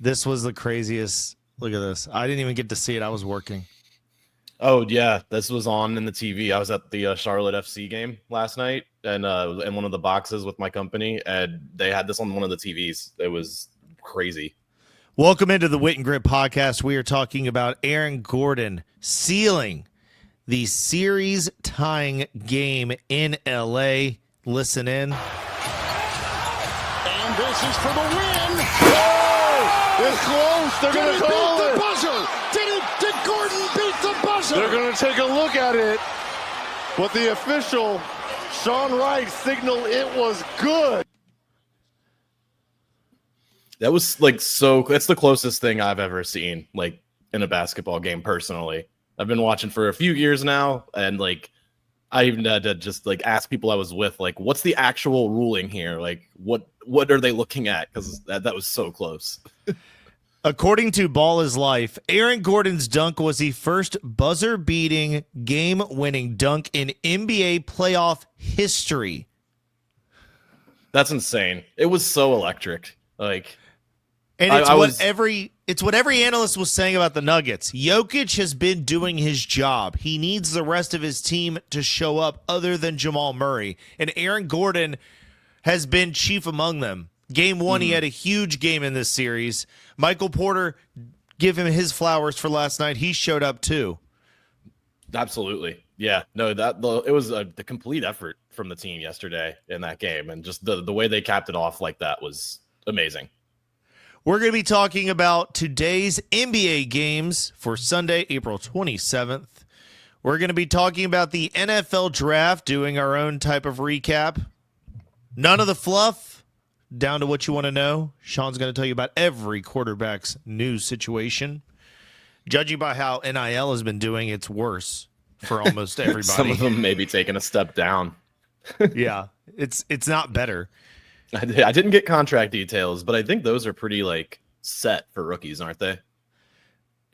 This was the craziest. Look at this. I didn't even get to see it. I was working. Oh, yeah. This was on in the TV. I was at the Charlotte FC game last night and in one of the boxes with my company, and they had this on one of the TVs. It was crazy. Welcome into the Wit and Grit podcast. We are talking about Aaron Gordon sealing the series-tying game in L.A. Listen in. And this is for the win. Oh! It's close. They're going to call it. The buzzer. Did Gordon beat the buzzer? They're going to take a look at it. But the official, Sean Wright, signaled it was good. That was that's the closest thing I've ever seen in a basketball game personally. I've been watching for a few years now, and I even had to just ask people I was with, what's the actual ruling here? What are they looking at? Because that was so close. According to Ball is Life, Aaron Gordon's dunk was the first buzzer-beating, game-winning dunk in NBA playoff history. That's insane. It was so electric. And it's what every analyst was saying about the Nuggets. Jokic has been doing his job. He needs the rest of his team to show up other than Jamal Murray. And Aaron Gordon has been chief among them. Game one, he had a huge game in this series. Michael Porter, give him his flowers for last night. He showed up too. Absolutely. Yeah. No, it was the complete effort from the team yesterday in that game. And just the way they capped it off like that was amazing. We're going to be talking about today's NBA games for Sunday, April 27th. We're going to be talking about the NFL draft, doing our own type of recap. None of the fluff, down to what you want to know. Sean's going to tell you about every quarterback's news situation. Judging by how NIL has been doing, it's worse for almost everybody. Some of them may be taking a step down. Yeah, it's not better. I didn't get contract details, but I think those are pretty set for rookies, aren't they?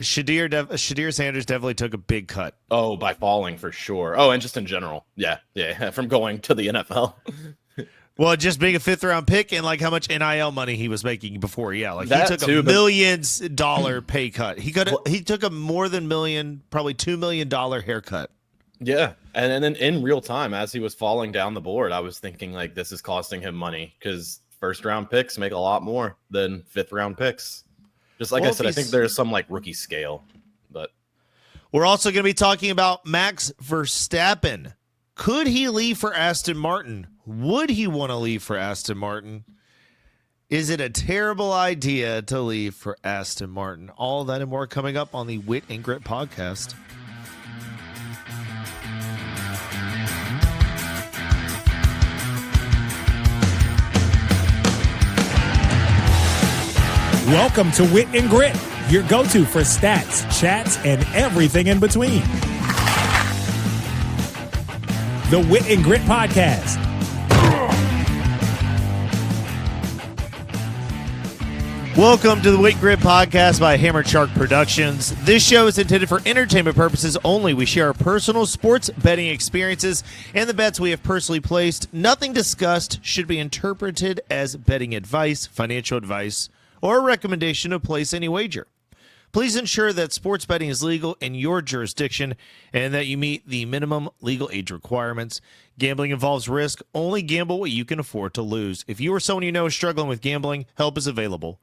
Shedeur Sanders definitely took a big cut. Oh, by falling for sure. Oh, and just in general. Yeah, from going to the NFL. Well, just being a fifth-round pick and how much NIL money he was making before. Yeah, he took too, a millions-dollar pay cut. He took a more than probably $2 million haircut. Yeah, and then in real time, as he was falling down the board, I was thinking this is costing him money because first-round picks make a lot more than fifth-round picks. Just I said, I think there's some rookie scale. But we're also going to be talking about Max Verstappen. Could he leave for Aston Martin? Would he want to leave for Aston Martin? Is it a terrible idea to leave for Aston Martin? All that and more coming up on the Wit and Grit podcast. Welcome to Wit and Grit, your go-to for stats, chats, and everything in between. The Wit and Grit podcast. Welcome to the Wit and Grit podcast by Hammered Shark Productions. This show is intended for entertainment purposes only. We share our personal sports betting experiences and the bets we have personally placed. Nothing discussed should be interpreted as betting advice, financial advice, or a recommendation to place any wager. Please ensure that sports betting is legal in your jurisdiction and that you meet the minimum legal age requirements. Gambling involves risk. Only gamble what you can afford to lose. If you or someone you know is struggling with gambling, help is available.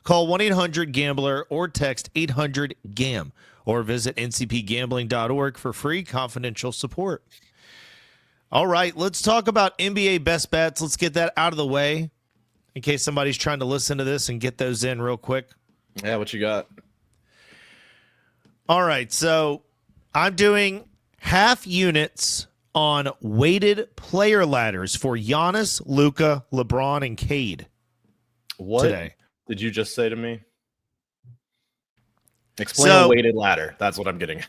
Call 1-800-GAMBLER or text 800-GAM or visit ncpgambling.org for free confidential support. All right, let's talk about NBA best bets. Let's get that out of the way in case somebody's trying to listen to this and get those in real quick. Yeah, what you got? All right, so I'm doing half units on weighted player ladders for Giannis, Luka, LeBron, and Cade. What today did you just say to me? Explain a weighted ladder. That's what I'm getting.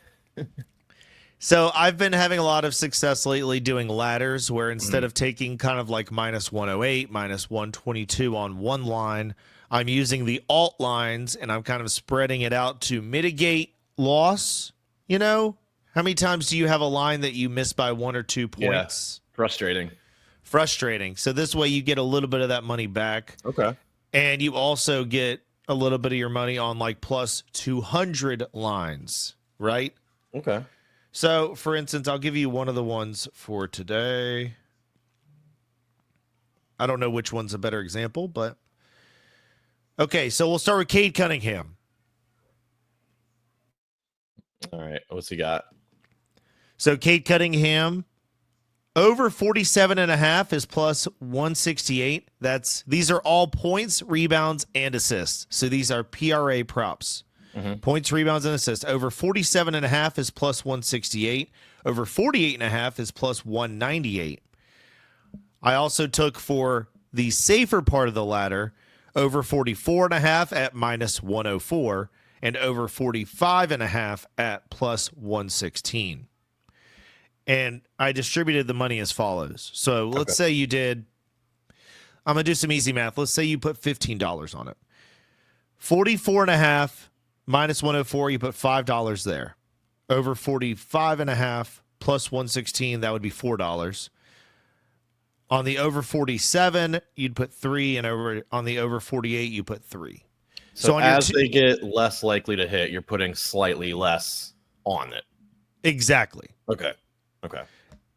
So I've been having a lot of success lately doing ladders where instead of taking kind of minus 108, minus 122 on one line, I'm using the alt lines and I'm kind of spreading it out to mitigate loss. You know, how many times do you have a line that you miss by 1 or 2 points? Yeah, frustrating. So this way you get a little bit of that money back. Okay. And you also get a little bit of your money on like plus 200 lines, right? Okay. So, for instance, I'll give you one of the ones for today. I don't know which one's a better example, but okay, so we'll start with Cade Cunningham. All right. What's he got? So Cade Cunningham over 47.5 is plus 168. These are all points, rebounds, and assists. So these are PRA props. Points, rebounds, and assists. Over 47.5 is plus 168. Over 48.5 is plus 198. I also took for the safer part of the ladder over 44.5 at minus 104 and over 45.5 at plus 116. And I distributed the money as follows. So let's say you did, I'm going to do some easy math. Let's say you put $15 on it. 44.5 minus 104, you put $5 there. Over 45.5 plus 116, that would be $4. On the over 47, you'd put 3, and on the over 48, you put 3. So as they get less likely to hit, you're putting slightly less on it. Exactly. Okay.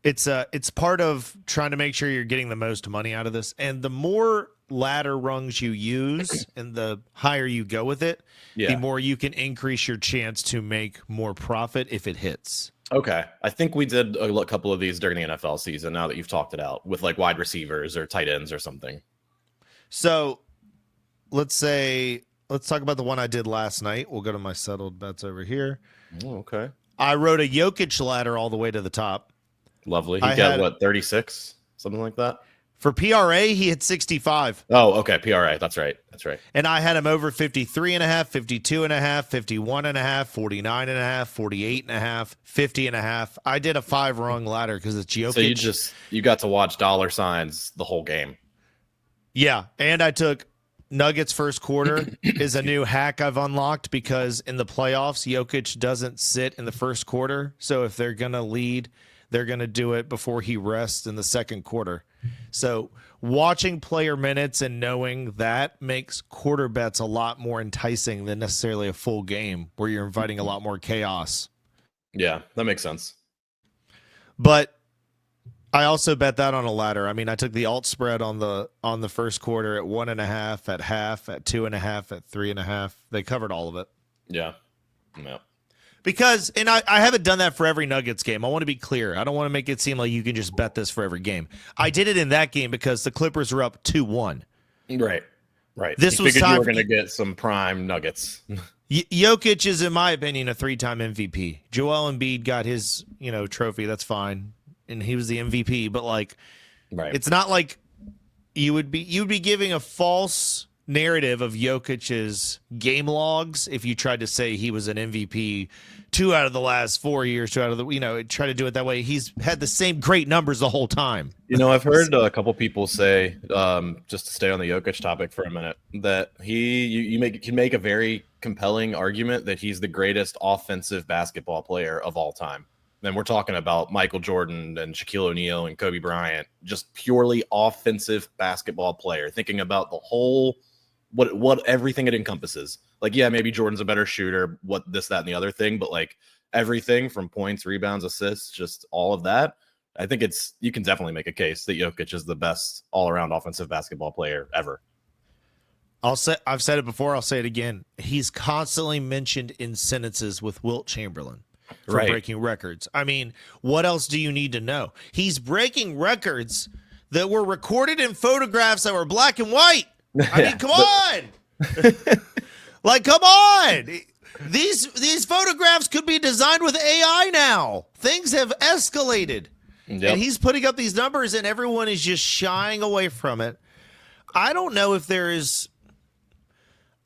It's part of trying to make sure you're getting the most money out of this. And the more ladder rungs you use and the higher you go with it, the more you can increase your chance to make more profit if it hits. Okay. I think we did a couple of these during the NFL season now that you've talked it out with like wide receivers or tight ends or something. So let's talk about the one I did last night. We'll go to my settled bets over here. Oh, okay. I wrote a Jokic ladder all the way to the top. Lovely. He got what, 36? Something like that? For PRA, he hit 65. Oh, okay. PRA. That's right. And I had him over 53.5, 52.5, 51.5, 49.5, 48.5, 50.5. I did a 5-rung ladder because it's Jokic. So you got to watch dollar signs the whole game. Yeah. And I took Nuggets first quarter is a new hack I've unlocked because in the playoffs, Jokic doesn't sit in the first quarter. So if they're going to lead, they're going to do it before he rests in the second quarter. So watching player minutes and knowing that makes quarter bets a lot more enticing than necessarily a full game where you're inviting a lot more chaos. Yeah, that makes sense. But I also bet that on a ladder. I mean, I took the alt spread on the first quarter at 1.5, at half, at 2.5, at 3.5. They covered all of it. Yeah. Because, and I haven't done that for every Nuggets game. I want to be clear. I don't want to make it seem like you can just bet this for every game. I did it in that game because the Clippers were up 2-1. Right. This you was figured time you were going to get some prime Nuggets. Jokic is, in my opinion, a 3-time MVP. Joel Embiid got his, trophy. That's fine, and he was the MVP. But it's not like you'd be giving a false narrative of Jokic's game logs if you tried to say he was an MVP 2 out of the last 4 years, 2 out of the, try to do it that way. He's had the same great numbers the whole time. I've heard a couple people say, just to stay on the Jokic topic for a minute, that you can make a very compelling argument that he's the greatest offensive basketball player of all time. Then we're talking about Michael Jordan and Shaquille O'Neal and Kobe Bryant, just purely offensive basketball player, thinking about the whole what everything it encompasses. Maybe Jordan's a better shooter, this, that, and the other thing, but everything from points, rebounds, assists, just all of that. I think you can definitely make a case that Jokic is the best all-around offensive basketball player ever. I've said it before, I'll say it again. He's constantly mentioned in sentences with Wilt Chamberlain for breaking records. I mean, what else do you need to know? He's breaking records that were recorded in photographs that were black and white. I mean, come on. Come on. These photographs could be designed with AI now. Things have escalated. Yep. And he's putting up these numbers and everyone is just shying away from it. I don't know if there is,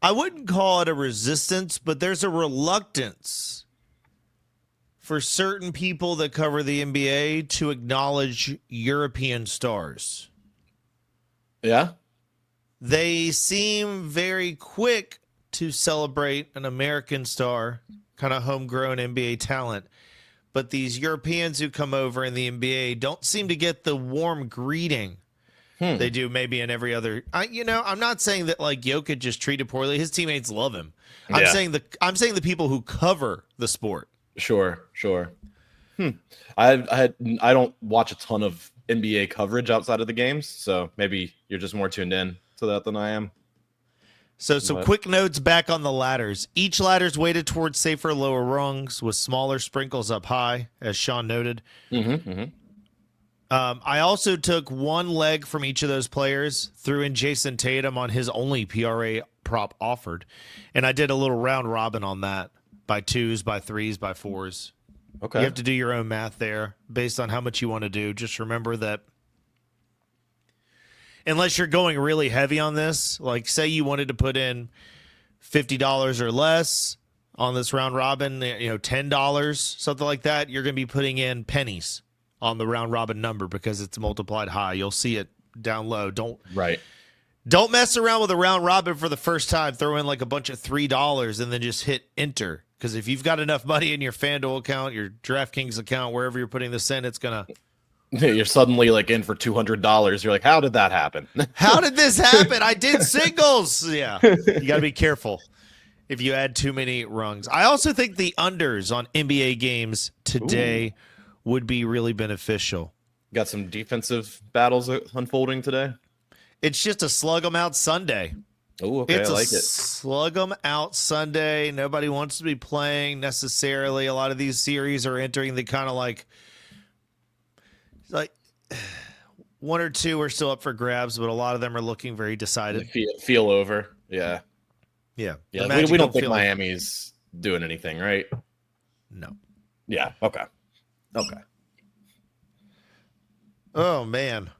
I wouldn't call it a resistance, but there's a reluctance for certain people that cover the NBA to acknowledge European stars. Yeah. They seem very quick to celebrate an American star, kind of homegrown NBA talent. But these Europeans who come over in the NBA don't seem to get the warm greeting They do maybe in every other. I'm not saying that like Jokic just treated poorly. His teammates love him. I'm saying the people who cover the sport. Sure. I don't watch a ton of NBA coverage outside of the games, so maybe you're just more tuned in to that than I am. So some quick notes back on the ladders. Each ladder's weighted towards safer lower rungs with smaller sprinkles up high, as Sean noted. I also took one leg from each of those players, threw in Jason Tatum on his only PRA prop offered, and I did a little round robin on that by 2s, by 3s, by 4s. Okay. You have to do your own math there based on how much you want to do. Just remember that unless you're going really heavy on this, like say you wanted to put in $50 or less on this round robin, $10, something like that, you're going to be putting in pennies on the round robin number because it's multiplied high. You'll see it down low. Don't mess around with a round robin for the first time. Throw in like a bunch of $3 and then just hit enter. Because if you've got enough money in your FanDuel account, your DraftKings account, wherever you're putting this in, it's gonna. You're suddenly like in for $200. You're like, how did that happen? How did this happen? I did singles. Yeah, you got to be careful if you add too many rungs. I also think the unders on NBA games today would be really beneficial. Got some defensive battles unfolding today. It's just a slug 'em out Sunday. Oh, okay, It's I like it. Slug 'em out Sunday. Nobody wants to be playing necessarily. A lot of these series are entering the kind of like one or two are still up for grabs, but a lot of them are looking very decided. Feel over. Yeah. Yeah. We don't think Miami's doing anything, right? No. Yeah. Okay. Oh, man.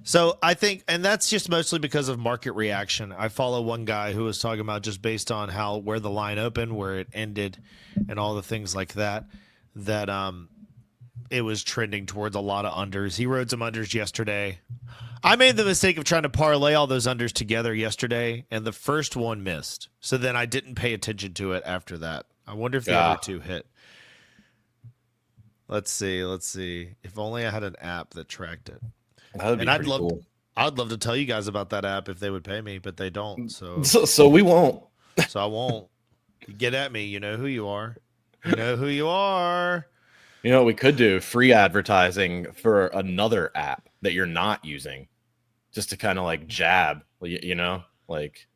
So I think, and that's just mostly because of market reaction. I follow one guy who was talking about just based on where the line opened, where it ended, and all the things like that, it was trending towards a lot of unders. He rode some unders yesterday. I made the mistake of trying to parlay all those unders together yesterday, and the first one missed. So then I didn't pay attention to it after that. I wonder if the other two hit. Let's see. If only I had an app that tracked it. That'd be pretty cool. I'd love to tell you guys about that app if they would pay me, but they don't. So we won't. So I won't. Get at me. You know who you are. You know who you are. You know what we could do? Free advertising for another app that you're not using, just to kind of like jab. Like.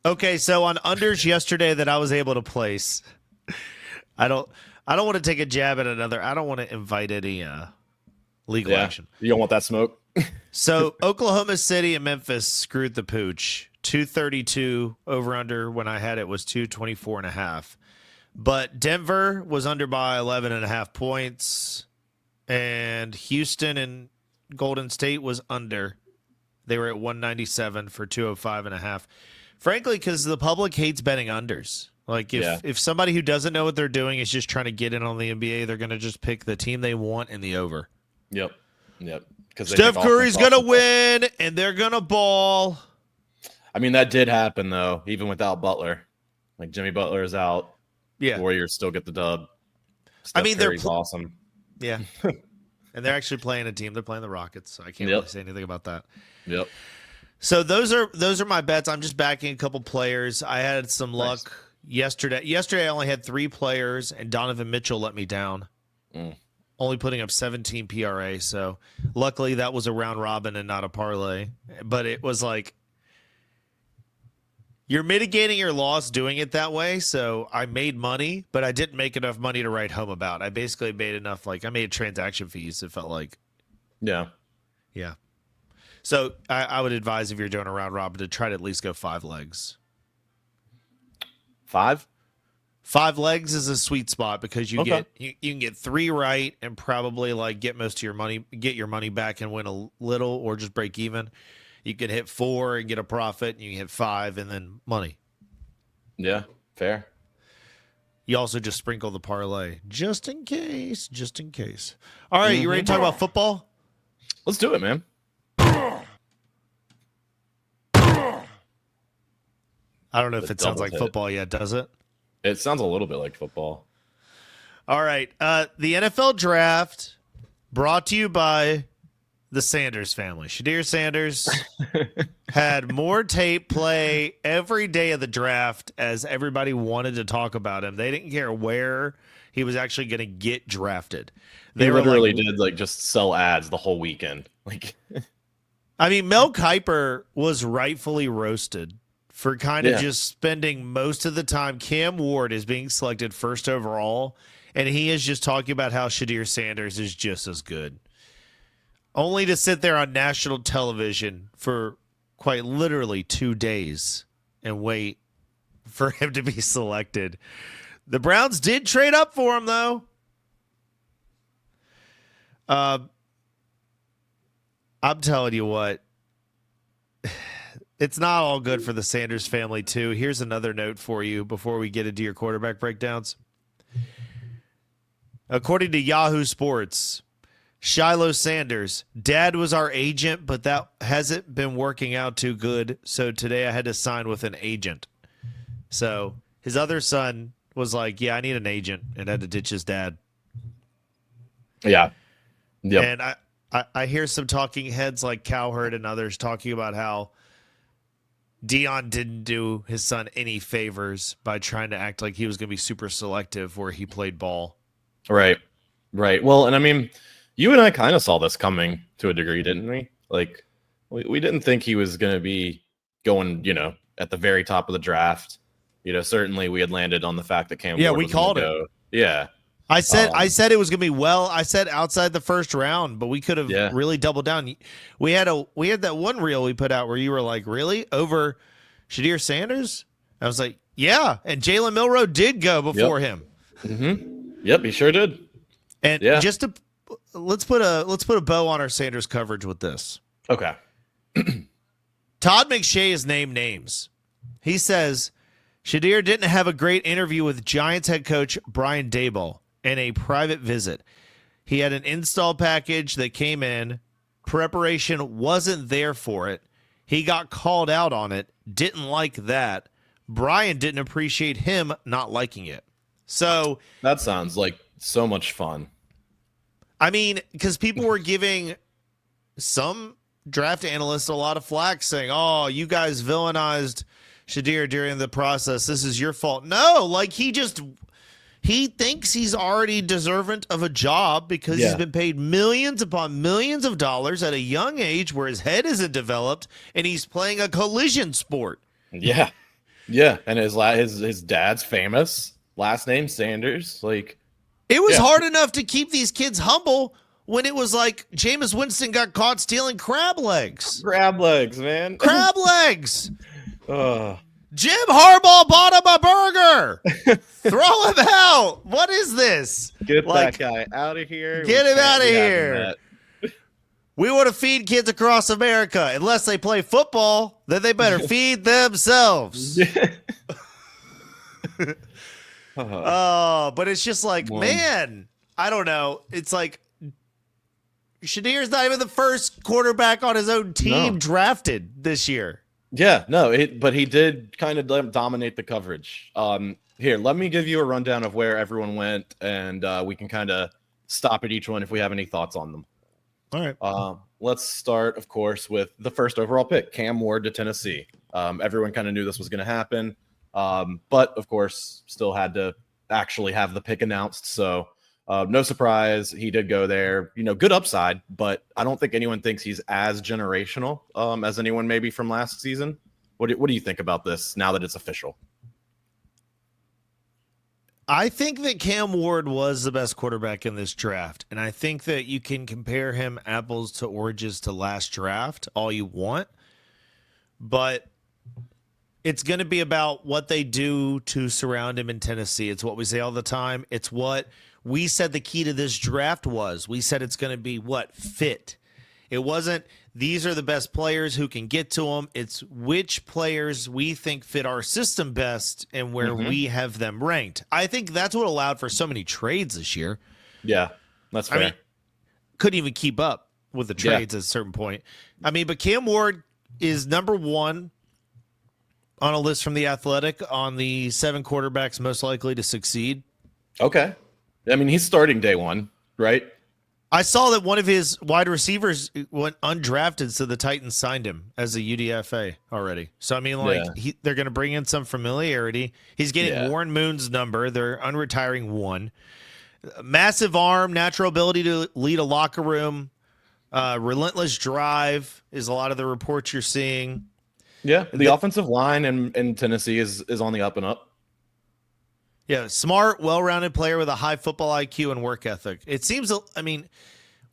Okay, so on unders yesterday that I was able to place, I don't want to take a jab at another. I don't want to invite any legal action. You don't want that smoke. So Oklahoma City and Memphis screwed the pooch. 232 over under when I had it was 224.5. But Denver was under by 11.5 points, and Houston and Golden State was under. They were at 197 for 205.5. Frankly, because the public hates betting unders. Like if somebody who doesn't know what they're doing is just trying to get in on the NBA, they're going to just pick the team they want in the over. Yep. Steph Curry's going to win, and they're going to ball. I mean, that did happen, though, even without Butler. Like, Jimmy Butler is out. Yeah. Warriors still get the dub. Steph Curry's awesome. Yeah. And they're actually playing a team. They're playing the Rockets, so I can't really say anything about that. Yep. So those are my bets. I'm just backing a couple players. I had some luck yesterday. Yesterday, I only had 3 players, and Donovan Mitchell let me down. Only putting up 17 PRA. So luckily that was a round robin and not a parlay. But it was like you're mitigating your loss doing it that way. So I made money, but I didn't make enough money to write home about. I basically made enough, like I made transaction fees. It felt like. Yeah. So I would advise if you're doing a round robin to try to at least go 5 legs. 5? 5 legs is a sweet spot because you can get 3 right and probably like get your money back and win a little or just break even. You can hit 4 and get a profit, and you can hit 5 and then money. Yeah, fair. You also just sprinkle the parlay just in case. All right, you ready to talk about football? Let's do it, man. I don't know if it sounds like football yet, does it? It sounds a little bit like football. All right. The NFL draft brought to you by the Sanders family. Shedeur Sanders had more tape play every day of the draft as everybody wanted to talk about him. They didn't care where he was actually going to get drafted. They literally did like just sell ads the whole weekend. Like, I mean, Mel Kiper was rightfully roasted for kind of just spending most of the time. Cam Ward is being selected first overall, and he is just talking about how Shedeur Sanders is just as good. Only to sit there on national television for quite literally 2 days and wait for him to be selected. The Browns did trade up for him, though. I'm telling you what, it's not all good for the Sanders family, too. Here's another note for you before we get into your quarterback breakdowns. According to Yahoo Sports, Shiloh Sanders, dad was our agent, but that hasn't been working out too good. So today I had to sign with an agent. So his other son was like, yeah, I need an agent, and had to ditch his dad. Yeah. Yep. And I hear some talking heads like Cowherd and others talking about how Dion didn't do his son any favors by trying to act like he was going to be super selective where he played ball. Right. Well, and I mean, you and I kind of saw this coming to a degree, didn't we? Like, we didn't think he was going to be going, at the very top of the draft. Certainly we had landed on the fact that Cam Ward we was called gonna it. go. Yeah. I said it was going to be I said outside the first round, but we could have really doubled down. We had that one reel we put out where you were like, really? Over Shedeur Sanders? I was like, yeah. And Jalen Milrow did go before him. Mm-hmm. Yep, he sure did. And just to let's put a bow on our Sanders coverage with this. Okay. Todd McShay has named names. He says Shedeur didn't have a great interview with Giants head coach Brian Daboll and a private visit. He had an install package that came in. Preparation wasn't there for it. He got called out on it. Didn't like that. Brian didn't appreciate him not liking it. So that sounds like so much fun. I mean, because people were giving some draft analysts a lot of flack saying, oh, you guys villainized Shedeur during the process. This is your fault. No, like he thinks he's already deserving of a job because he's been paid millions upon millions of dollars at a young age where his head isn't developed and he's playing a collision sport. Yeah. Yeah. And his dad's famous. Last name Sanders. Like, it was hard enough to keep these kids humble when it was like Jameis Winston got caught stealing crab legs. Crab legs, man. Crab legs. Jim Harbaugh bought him a burger. Throw him out. What is this? Get that guy out of here. Get him out of here. We want to feed kids across America. Unless they play football, then they better feed themselves. But it's just like, man, I don't know. It's like Shedeur's not even the first quarterback on his own team drafted this year. Yeah, no, but he did kind of dominate the coverage. Here, let me give you a rundown of where everyone went, and we can kind of stop at each one if we have any thoughts on them. All right. Let's start, of course, with the first overall pick, Cam Ward to Tennessee. Everyone kind of knew this was going to happen, but, of course, still had to actually have the pick announced. So no surprise, he did go there. Good upside, but I don't think anyone thinks he's as generational as anyone maybe from last season. What do you think about this now that it's official? I think that Cam Ward was the best quarterback in this draft, and I think that you can compare him apples to oranges to last draft all you want, but it's going to be about what they do to surround him in Tennessee. It's what we say all the time. It's what we said the key to this draft was. We said it's going to be what? Fit. It wasn't these are the best players who can get to them. It's which players we think fit our system best and where we have them ranked. I think that's what allowed for so many trades this year. Yeah, that's fair. I mean, couldn't even keep up with the trades at a certain point. I mean, but Cam Ward is number one on a list from The Athletic on the 7 quarterbacks most likely to succeed. Okay. I mean, he's starting day one, right? I saw that one of his wide receivers went undrafted, so the Titans signed him as a UDFA already. So, I mean, like, they're going to bring in some familiarity. He's getting Warren Moon's number. They're unretiring one. Massive arm, natural ability to lead a locker room. Relentless drive is a lot of the reports you're seeing. Yeah, the offensive line in Tennessee is on the up and up. Yeah, smart, well-rounded player with a high football IQ and work ethic. It seems, I mean,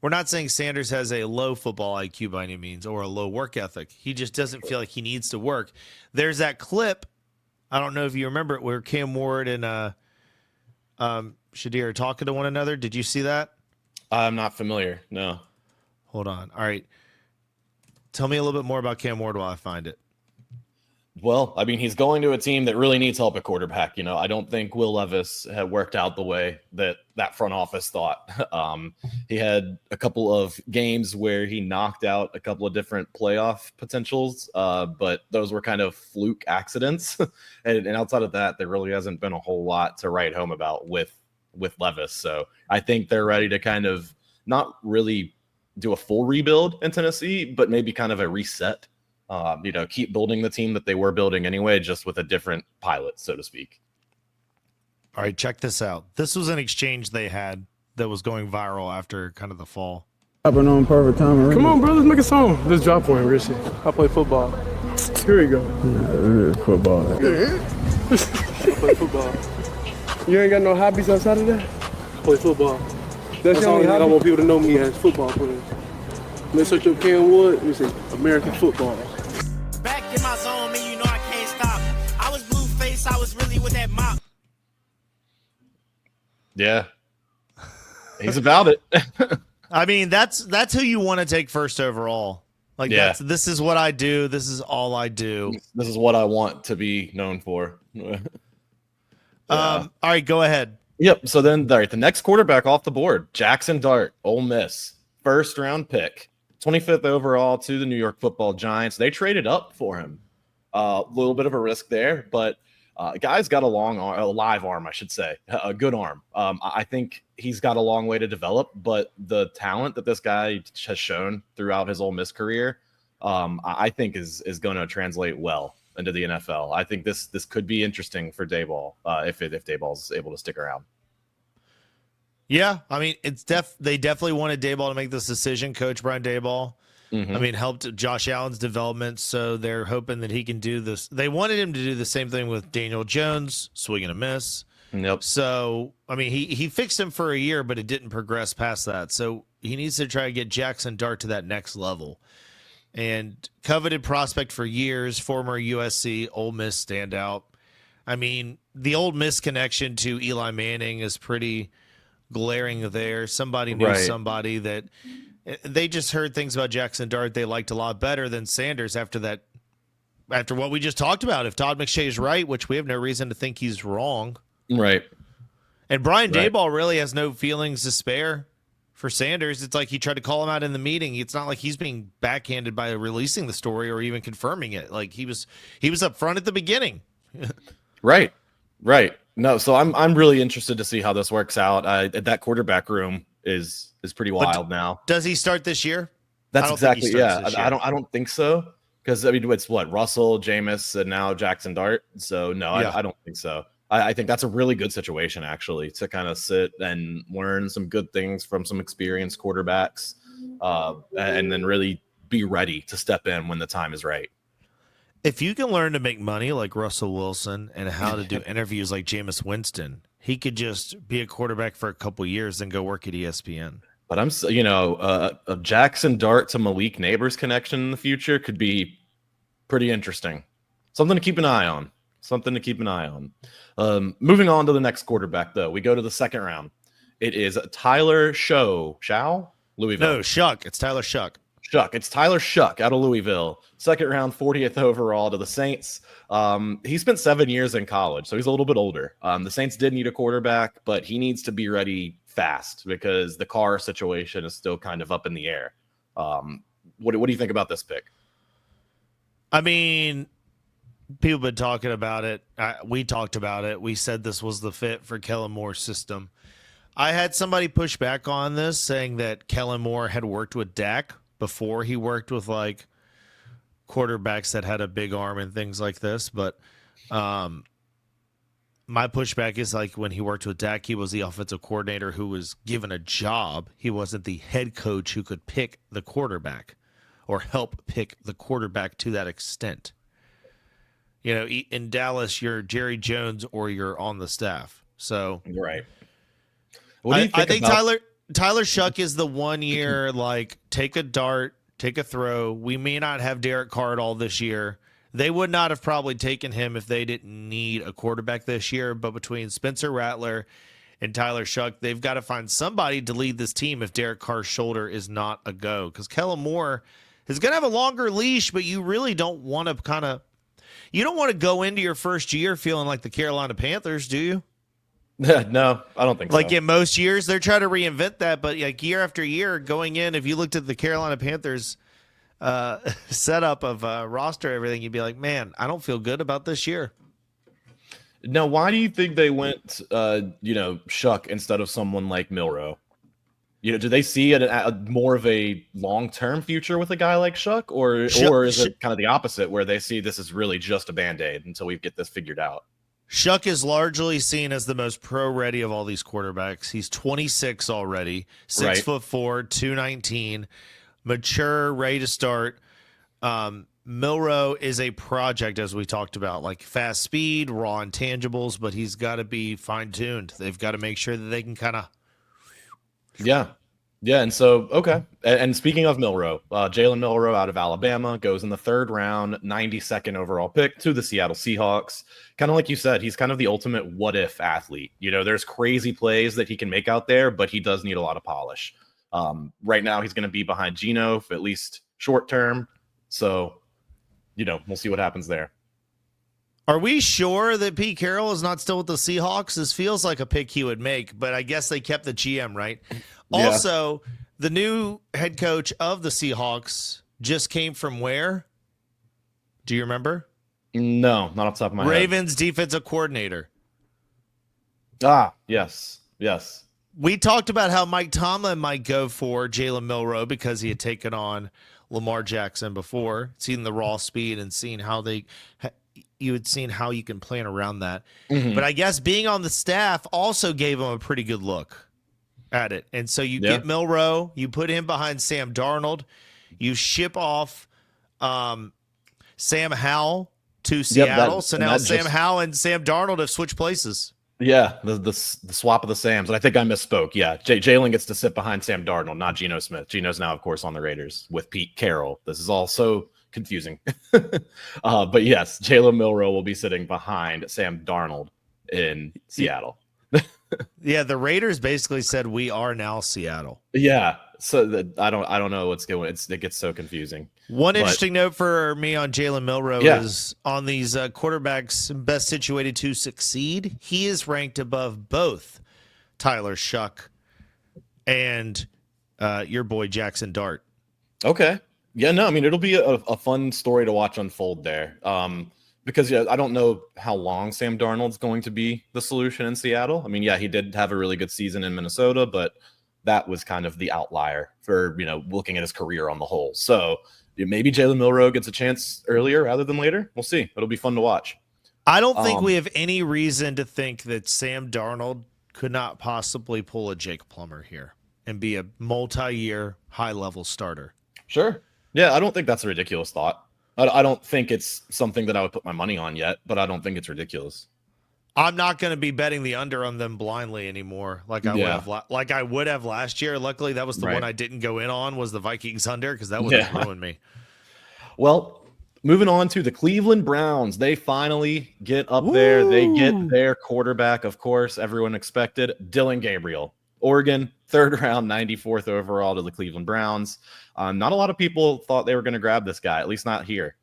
we're not saying Sanders has a low football IQ by any means or a low work ethic. He just doesn't feel like he needs to work. There's that clip, I don't know if you remember it, where Cam Ward and Shedeur are talking to one another. Did you see that? I'm not familiar, no. Hold on. All right. Tell me a little bit more about Cam Ward while I find it. Well, I mean, he's going to a team that really needs help at quarterback. You know, I don't think Will Levis had worked out the way that front office thought. He had a couple of games where he knocked out a couple of different playoff potentials, but those were kind of fluke accidents. and outside of that, there really hasn't been a whole lot to write home about with Levis. So I think they're ready to kind of not really do a full rebuild in Tennessee, but maybe kind of a reset. Keep building the team that they were building anyway, just with a different pilot, so to speak. All right, check this out. This was an exchange they had that was going viral after kind of the fall. Come on, bro, let's make a song. Let's drop one, Richie. I play football. Here we go. Yeah, football. I play football. You ain't got no hobbies outside of that? I play football. That's the only thing I want people to know me as football player. Let's search up Cam Wood. You say American football. Back in my zone, man, you know I can't stop. I was blue face, I was really with that mop. Yeah. He's about it. I mean, that's who you want to take first overall. Like, this is what I do. This is all I do. This is what I want to be known for. All right, go ahead. Yep. So then, all right, the next quarterback off the board, Jackson Dart, Ole Miss, first round pick. 25th overall to the New York Football Giants. They traded up for him. A little bit of a risk there, but guy's got a live arm, I should say, a good arm. I think he's got a long way to develop, but the talent that this guy has shown throughout his Ole Miss career, I think is going to translate well into the NFL. I think this could be interesting for Daboll if Daboll's able to stick around. Yeah, I mean, they definitely wanted Daboll to make this decision, Coach Brian Daboll. Mm-hmm. I mean, helped Josh Allen's development, so they're hoping that he can do this. They wanted him to do the same thing with Daniel Jones, swing and a miss. Yep. So, I mean, he fixed him for a year, but it didn't progress past that. So he needs to try to get Jackson Dart to that next level. And coveted prospect for years, former USC, Ole Miss standout. I mean, the Ole Miss connection to Eli Manning is pretty glaring there. Somebody knew somebody that they just heard things about Jackson Dart they liked a lot better than Sanders after what we just talked about. If Todd McShay is right, which we have no reason to think he's wrong. Right. And Brian Daboll really has no feelings to spare for Sanders. It's like he tried to call him out in the meeting. It's not like he's being backhanded by releasing the story or even confirming it. Like he was up front at the beginning. Right. No, so I'm really interested to see how this works out. That quarterback room is pretty wild now. Does he start this year? That's exactly I don't think so, because I mean it's what Russell, Jameis, and now Jackson Dart. So no, I don't think so. I think that's a really good situation actually to kind of sit and learn some good things from some experienced quarterbacks, and then really be ready to step in when the time is right. If you can learn to make money like Russell Wilson and how to do interviews like Jameis Winston, he could just be a quarterback for a couple years and go work at ESPN. But a Jackson Dart to Malik Neighbors connection in the future could be pretty interesting. Something to keep an eye on. Moving on to the next quarterback, though, we go to the second round. It is Tyler Louisville. No, Shuck. It's Tyler Shuck. It's Tyler Shuck out of Louisville. Second round, 40th overall to the Saints. He spent 7 years in college, so he's a little bit older. The Saints did need a quarterback, but he needs to be ready fast because the Carr situation is still kind of up in the air. What do you think about this pick? I mean, people have been talking about it. We talked about it. We said this was the fit for Kellen Moore's system. I had somebody push back on this, saying that Kellen Moore had worked with Dak before he worked with like quarterbacks that had a big arm and things like this. But my pushback is like when he worked with Dak, he was the offensive coordinator who was given a job. He wasn't the head coach who could pick the quarterback or help pick the quarterback to that extent. You know, in Dallas, you're Jerry Jones or you're on the staff. So right. What do you think I think about- Tyler Shuck is the 1 year, like, take a dart, take a throw. We may not have Derek Carr at all this year. They would not have probably taken him if they didn't need a quarterback this year. But between Spencer Rattler and Tyler Shuck, they've got to find somebody to lead this team if Derek Carr's shoulder is not a go. Because Kellen Moore is going to have a longer leash, but you really don't want to you don't want to go into your first year feeling like the Carolina Panthers, do you? No, I don't think Like so. in most years, they're trying to reinvent that, but like year after year going in, if you looked at the Carolina Panthers setup of roster, everything, you'd be like, man, I don't feel good about this year. Now, why do you think they went, Shuck instead of someone like Milrow? You know, do they see a more of a long-term future with a guy like Shuck, or is it kind of the opposite where they see this is really just a Band-Aid until we get this figured out? Shuck is largely seen as the most pro-ready of all these quarterbacks. He's 26 already, 6'4", 219, mature, ready to start. Milrow is a project, as we talked about, like fast speed, raw intangibles, but he's got to be fine-tuned. They've got to make sure that they can kind of... Yeah, and so, okay. And speaking of Milrow, Jalen Milrow out of Alabama goes in the 3rd round, 92nd overall pick to the Seattle Seahawks. Kind of like you said, he's kind of the ultimate what-if athlete. You know, there's crazy plays that he can make out there, but he does need a lot of polish. Right now, he's going to be behind Geno for at least short term. So, we'll see what happens there. Are we sure that Pete Carroll is not still with the Seahawks? This feels like a pick he would make, but I guess they kept the GM, right? Yeah. Also, the new head coach of the Seahawks just came from where? Do you remember? No, not off the top of my head. Ravens defensive coordinator. Yes. We talked about how Mike Tomlin might go for Jalen Milrow because he had taken on Lamar Jackson before, seen the raw speed and seen how you had seen how you can plan around that. Mm-hmm. But I guess being on the staff also gave him a pretty good look at it. And so you get Milrow, you put him behind Sam Darnold, you ship off Sam Howell to Seattle. So now Sam Howell and Sam Darnold have switched places. Yeah, the swap of the Sams. And I think I misspoke. Yeah, Jalen gets to sit behind Sam Darnold, not Geno Smith. Geno's now, of course, on the Raiders with Pete Carroll. This is all so confusing. But yes, Jalen Milrow will be sitting behind Sam Darnold in Seattle. Yeah, the Raiders basically said we are now Seattle. Yeah, so I don't know what's going. It gets so confusing. Interesting note for me on Jalen Milrow is on these quarterbacks best situated to succeed. He is ranked above both Tyler Shuck and your boy Jackson Dart. Okay. Yeah, no, I mean, it'll be a fun story to watch unfold there. Because I don't know how long Sam Darnold's going to be the solution in Seattle. I mean, he did have a really good season in Minnesota, but that was kind of the outlier for, looking at his career on the whole. So maybe Jalen Milrow gets a chance earlier rather than later. We'll see. It'll be fun to watch. I don't think we have any reason to think that Sam Darnold could not possibly pull a Jake Plummer here and be a multi-year high-level starter. Sure. Yeah, I don't think that's a ridiculous thought. I don't think it's something that I would put my money on yet, but I don't think it's ridiculous. I'm not going to be betting the under on them blindly anymore, like I would have last year. Luckily, that was the one I didn't go in on, was the Vikings under, because that would have ruined me. Well, moving on to the Cleveland Browns. They finally get up there. They get their quarterback, of course, everyone expected, Dylan Gabriel. Oregon, 3rd round, 94th overall to the Cleveland Browns. Not a lot of people thought they were going to grab this guy, at least not here.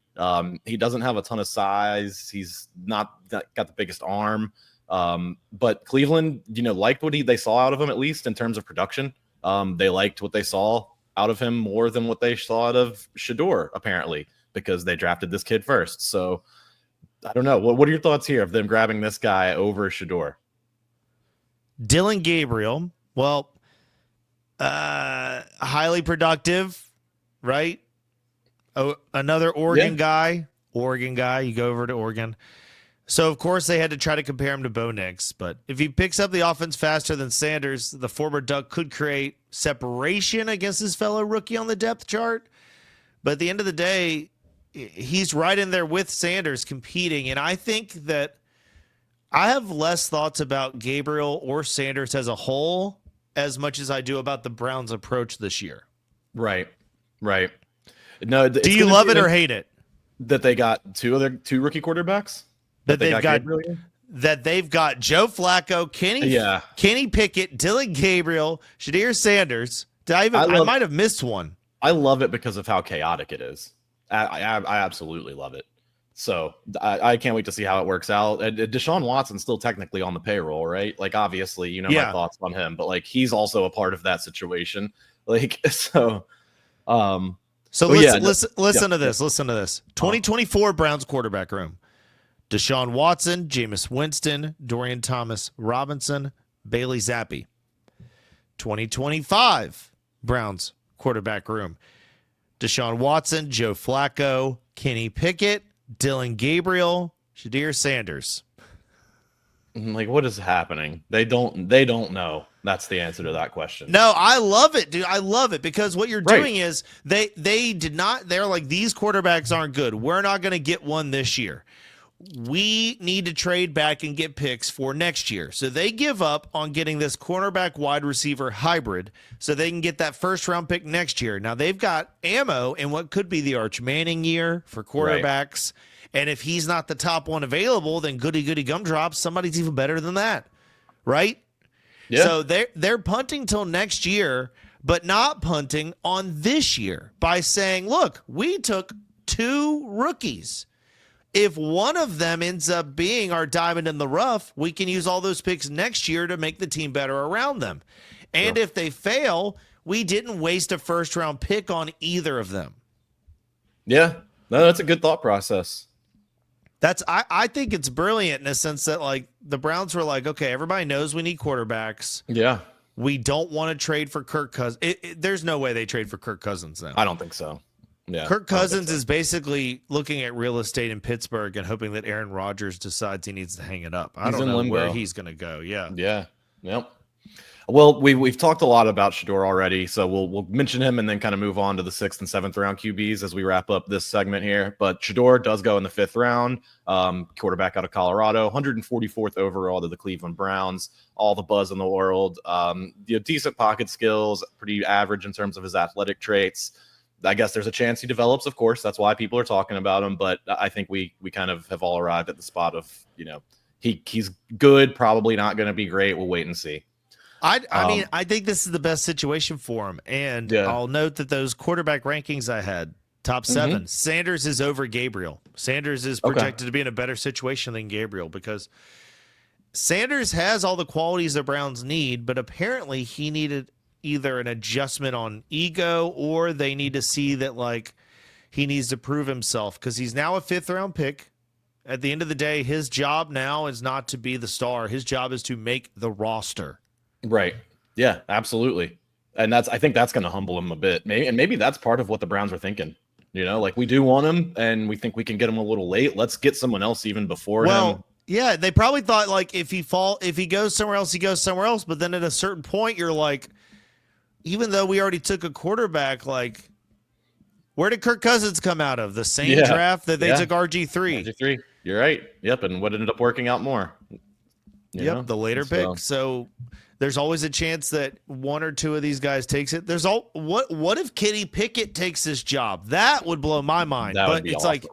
He doesn't have a ton of size. He's not got the biggest arm. But Cleveland, liked what they saw out of him, at least in terms of production. They liked what they saw out of him more than what they saw out of Shedeur, apparently, because they drafted this kid first. So I don't know. What are your thoughts here of them grabbing this guy over Shedeur? Dylan Gabriel Well, highly productive, right? Oh, another Oregon guy. You go over to Oregon. So, of course, they had to try to compare him to Bo Nix. But if he picks up the offense faster than Sanders, the former Duck could create separation against his fellow rookie on the depth chart. But at the end of the day, he's right in there with Sanders competing. And I think that I have less thoughts about Gabriel or Sanders as a whole as much as I do about the Browns' approach this year. Right. No, do you love it or hate it? That they got two rookie quarterbacks? That they've got Joe Flacco, Kenny Pickett, Dylan Gabriel, Shedeur Sanders. I might have missed one. I love it because of how chaotic it is. I absolutely love it. So I can't wait to see how it works out. Deshaun Watson's still technically on the payroll, right? Like, obviously, my thoughts on him, but like, he's also a part of that situation. Like, so. Listen to this. Listen to this. 2024 Browns quarterback room. Deshaun Watson, Jameis Winston, Dorian Thomas-Robinson, Bailey Zappi. 2025 Browns quarterback room. Deshaun Watson, Joe Flacco, Kenny Pickett, Dylan Gabriel, Shedeur Sanders. Like, what is happening? They don't know. That's the answer to that question. No, I love it, dude. I love it because what you're doing is they're like, these quarterbacks aren't good. We're not going to get one this year. We need to trade back and get picks for next year. So they give up on getting this cornerback wide receiver hybrid so they can get that first round pick next year. Now they've got ammo in what could be the Arch Manning year for quarterbacks. Right. And if he's not the top one available, then goody gumdrops, somebody's even better than that. Right? Yeah. So they're punting till next year, but not punting on this year by saying, look, we took 2 rookies. If one of them ends up being our diamond in the rough, we can use all those picks next year to make the team better around them. And if they fail, we didn't waste a first-round pick on either of them. Yeah. No, that's a good thought process. I think it's brilliant in a sense that, like, the Browns were like, okay, everybody knows we need quarterbacks. Yeah. We don't want to trade for Kirk Cousins. There's no way they trade for Kirk Cousins now. I don't think so. Yeah, Kirk Cousins is basically looking at real estate in Pittsburgh and hoping that Aaron Rodgers decides he needs to hang it up. I don't know where he's going to go. Yeah. Yep. Well, we've talked a lot about Shedeur already, so we'll mention him and then kind of move on to the 6th and 7th round QBs as we wrap up this segment here. But Shedeur does go in the 5th round, quarterback out of Colorado, 144th overall to the Cleveland Browns. All the buzz in the world, decent pocket skills, pretty average in terms of his athletic traits. I guess there's a chance he develops, of course. That's why people are talking about him. But I think we kind of have all arrived at the spot of, he's good, probably not going to be great. We'll wait and see. I mean, I think this is the best situation for him. And I'll note that those quarterback rankings I had, top 7, Sanders is over Gabriel. Sanders is projected to be in a better situation than Gabriel because Sanders has all the qualities the Browns need, but apparently he needed either an adjustment on ego or they need to see that, like, he needs to prove himself because he's now a 5th round pick. At the end of the day, his job now is not to be the star. His job is to make the roster. Right. Yeah, absolutely. And I think that's going to humble him a bit. Maybe that's part of what the Browns are thinking. Like, we do want him and we think we can get him a little late. Let's get someone else even before him. Yeah, they probably thought, like, if he goes somewhere else, he goes somewhere else. But then at a certain point, you're like, even though we already took a quarterback, like, where did Kirk Cousins come out of? The same draft that they took RG3. RG3. You're right. Yep. And what ended up working out more? The later pick. So there's always a chance that one or two of these guys takes it. What if Kenny Pickett takes this job? That would blow my mind. But it's awesome. Like,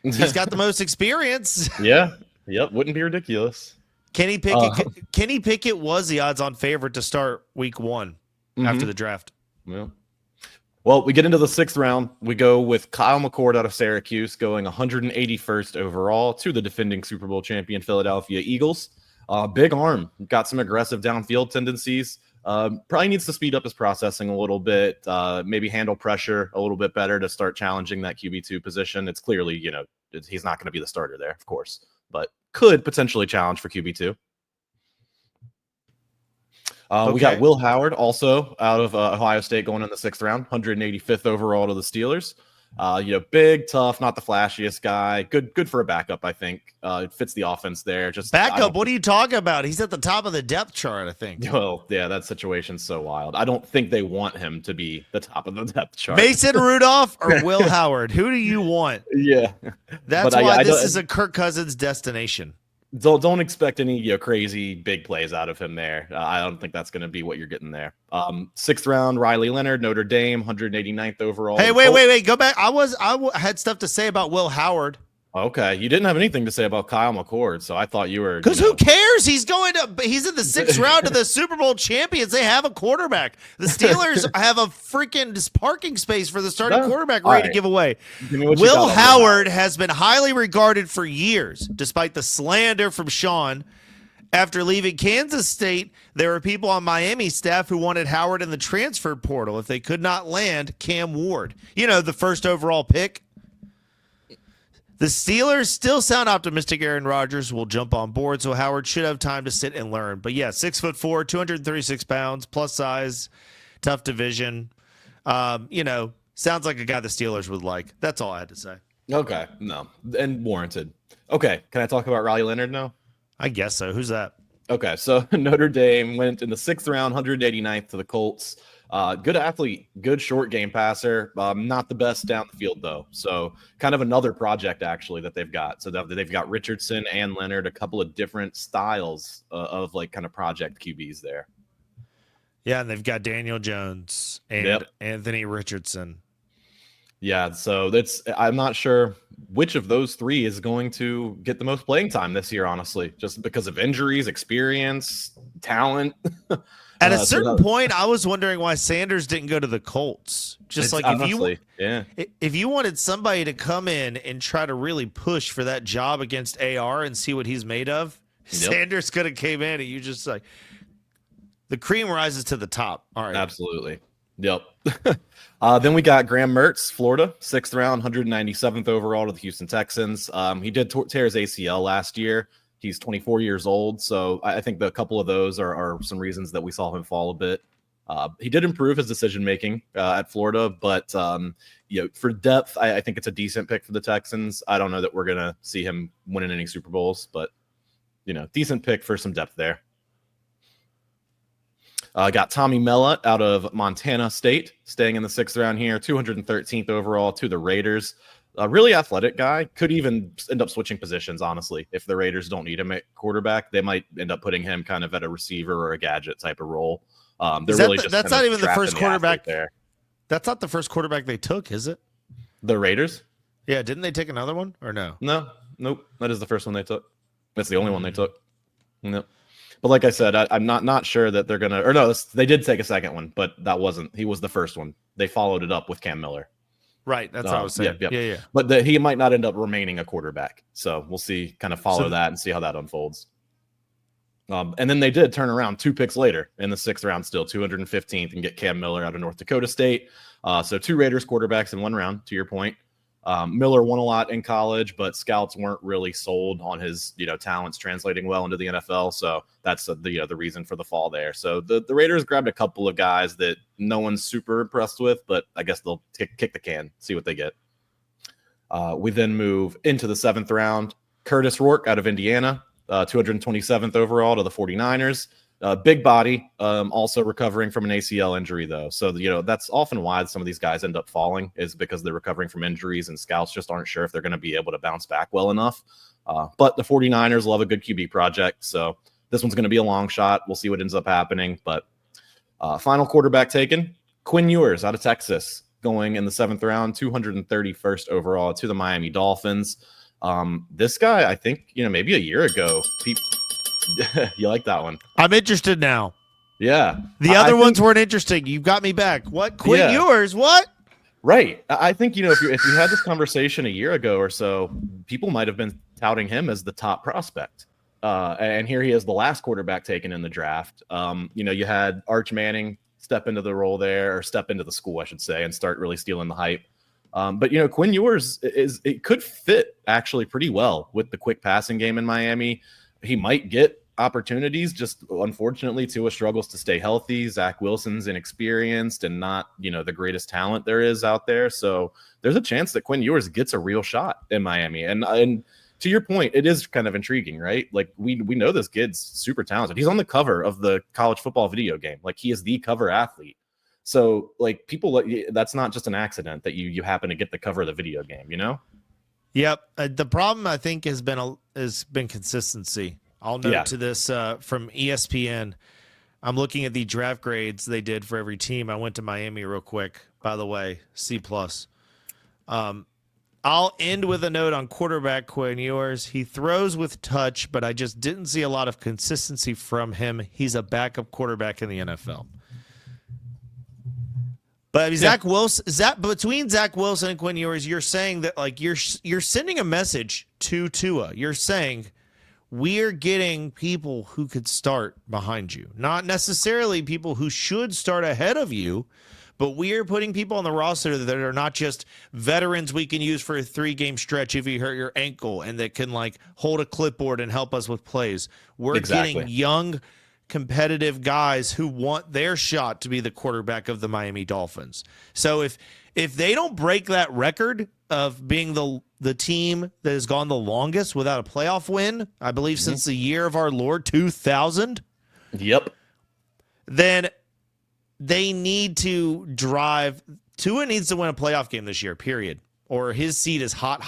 he's got the most experience. Yeah. Yep. Wouldn't be ridiculous. Kenny Pickett was the odds-on favorite to start week 1. After the draft. Well, we get into the 6th round. We go with Kyle McCord out of Syracuse, going 181st overall to the defending Super Bowl champion Philadelphia Eagles. Big arm, got some aggressive downfield tendencies. Probably needs to speed up his processing a little bit, maybe handle pressure a little bit better to start challenging that QB2 position. It's clearly, he's not going to be the starter there, of course, but could potentially challenge for QB2. We got Will Howard, also out of Ohio State, going in the 6th round, 185th overall to the Steelers. Big, tough, not the flashiest guy. Good for a backup, I think. It fits the offense there. Just backup. What are you talking about? He's at the top of the depth chart, I think. Well, yeah, that situation's so wild. I don't think they want him to be the top of the depth chart. Mason Rudolph or Will Howard? Who do you want? Yeah, that's why this is a Kirk Cousins destination. Don't expect any crazy big plays out of him there. I don't think that's going to be what you're getting there. 6th round, Riley Leonard, Notre Dame, 189th overall. Hey, wait, go back. I had stuff to say about Will Howard. Okay, you didn't have anything to say about Kyle McCord, so I thought you were. Because who cares? He's in the 6th round of the Super Bowl champions. They have a quarterback. The Steelers have a freaking parking space for the starting quarterback ready to give away. Will Howard has been highly regarded for years, despite the slander from Sean. After leaving Kansas State, there were people on Miami staff who wanted Howard in the transfer portal if they could not land Cam Ward. The first overall pick. The Steelers still sound optimistic Aaron Rodgers will jump on board, so Howard should have time to sit and learn. But yeah, 6'4", 236 pounds, plus size, tough division. Sounds like a guy the Steelers would like. That's all I had to say. Okay, no, and warranted. Okay, can I talk about Riley Leonard now? I guess so. Who's that? Okay, so Notre Dame went in the 6th round, 189th to the Colts. Good athlete, good short game passer. Not the best down the field, though. So kind of another project, actually, that they've got. So they've got Richardson and Leonard, a couple of different styles of kind of project QBs there. Yeah, and they've got Daniel Jones and Anthony Richardson. Yeah, so I'm not sure which of those three is going to get the most playing time this year, honestly, just because of injuries, experience, talent. At a certain point, I was wondering why Sanders didn't go to the Colts. If you wanted somebody to come in and try to really push for that job against AR and see what he's made of, Sanders could have came in and you just the cream rises to the top. All right. Absolutely. Yep. Then we got Graham Mertz, Florida, 6th round, 197th overall to the Houston Texans. He did tear his ACL last year. He's 24 years old, so I think a couple of those are some reasons that we saw him fall a bit. He did improve his decision-making at Florida, but for depth, I think it's a decent pick for the Texans. I don't know that we're going to see him winning any Super Bowls, but, decent pick for some depth there. Got Tommy Mellott out of Montana State, staying in the 6th round here, 213th overall to the Raiders. A really athletic guy, could even end up switching positions, honestly. If the Raiders don't need him at quarterback, they might end up putting him kind of at a receiver or a gadget type of role. That's not even the first quarterback there. That's not the first quarterback they took, is it? The Raiders? Yeah, didn't they take another one or no? Nope. That is the first one they took. That's the only one they took. Nope. But like I said, I'm not sure that they're going to – or no, they did take a second one, but that wasn't – he was the first one. They followed it up with Cam Miller. Right, that's what I was saying. Yeah. But he might not end up remaining a quarterback. So we'll see, kind of follow that and see how that unfolds. And then they did turn around 2 picks later in the 6th round still, 215th, and get Cam Miller out of North Dakota State. So 2 Raiders quarterbacks in 1 round, to your point. Miller won a lot in college, but scouts weren't really sold on his, talents translating well into the NFL. So that's the reason for the fall there. So the Raiders grabbed a couple of guys that no one's super impressed with, but I guess they'll kick the can, see what they get. We then move into the 7th round. Curtis Rourke out of Indiana, 227th overall to the 49ers. Big body, also recovering from an ACL injury, though. So, that's often why some of these guys end up falling, is because they're recovering from injuries and scouts just aren't sure if they're going to be able to bounce back well enough. But the 49ers love a good QB project. So this one's going to be a long shot. We'll see what ends up happening. But final quarterback taken, Quinn Ewers out of Texas, going in the 7th round, 231st overall to the Miami Dolphins. This guy, I think, maybe a year ago, you like that one? I'm interested now. Yeah. The other ones weren't interesting. You got me back. What? Quinn Ewers? What? Right. I think, if you had this conversation a year ago or so, people might have been touting him as the top prospect. And here he is, the last quarterback taken in the draft. You had Arch Manning step into the role there, or step into the school, I should say, and start really stealing the hype. But Quinn Ewers it could fit actually pretty well with the quick passing game in Miami. He might get, opportunities. Just unfortunately, Tua struggles to stay healthy. Zach Wilson's inexperienced and not, the greatest talent there is out there. So there's a chance that Quinn Ewers gets a real shot in Miami. And to your point, it is kind of intriguing, right? Like we know this kid's super talented. He's on the cover of the college football video game. Like he is the cover athlete. So like that's not just an accident that you happen to get the cover of the video game, Yep. The problem I think has been consistency. I'll note to this from ESPN. I'm looking at the draft grades they did for every team. I went to Miami real quick, by the way, C+. I'll end with a note on quarterback Quinn Ewers. He throws with touch, but I just didn't see a lot of consistency from him. He's a backup quarterback in the NFL. But between Zach Wilson and Quinn Ewers, you're saying that like you're sending a message to Tua. You're saying we're getting people who could start behind you, not necessarily people who should start ahead of you, but we are putting people on the roster that are not just veterans we can use for a 3-game stretch if you hurt your ankle and that can like hold a clipboard and help us with plays. We're getting young, competitive guys who want their shot to be the quarterback of the Miami Dolphins. So if they don't break that record of being the team that has gone the longest without a playoff win, I believe since the year of our Lord 2000. Yep. Then they need to drive. Tua needs to win a playoff game this year, period. Or his seat is hot.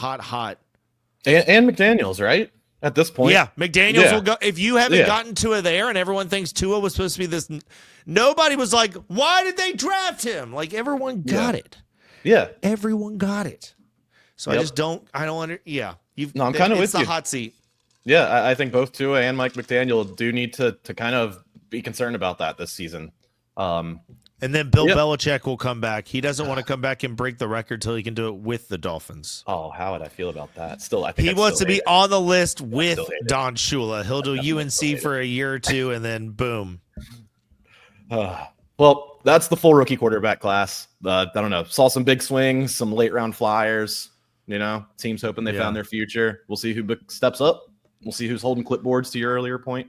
And McDaniels, right? At this point. Yeah, McDaniels will go. If you haven't gotten Tua there and everyone thinks Tua was supposed to be this, nobody was like, why did they draft him? Like, everyone got it. Yeah. Everyone got it. So I'm kind of with you. It's the hot seat. Yeah, I think both Tua and Mike McDaniel do need to kind of be concerned about that this season. And then Bill Belichick will come back. He doesn't want to come back and break the record till he can do it with the Dolphins. Oh, how would I feel about that? Still, I think he wants to be on the list with Don Shula. He'll do UNC for a year or two, and then boom. Well, that's the full rookie quarterback class. I don't know. Saw some big swings, some late round flyers. Teams hoping they found their future. We'll see who steps up. We'll see who's holding clipboards. To your earlier point.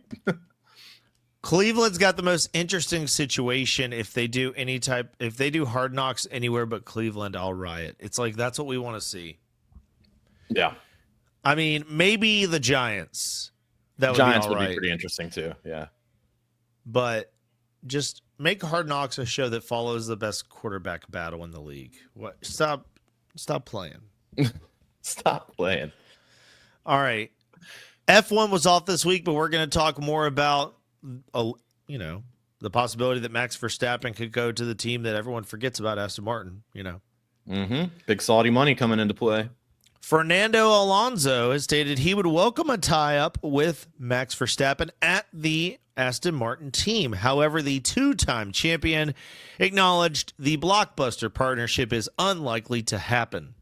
Cleveland's got the most interesting situation. If they do Hard Knocks anywhere but Cleveland, I'll riot. It's like, that's what we want to see. Yeah. I mean, maybe the Giants. Giants would be pretty interesting too. Yeah. But just make Hard Knocks a show that follows the best quarterback battle in the league. What? Stop playing. Stop playing. All right. F1 was off this week, but we're going to talk more about the possibility that Max Verstappen could go to the team that everyone forgets about, Aston Martin, Big Saudi money coming into play. Fernando Alonso has stated he would welcome a tie-up with Max Verstappen at the Aston Martin team. However, the two-time champion acknowledged the blockbuster partnership is unlikely to happen.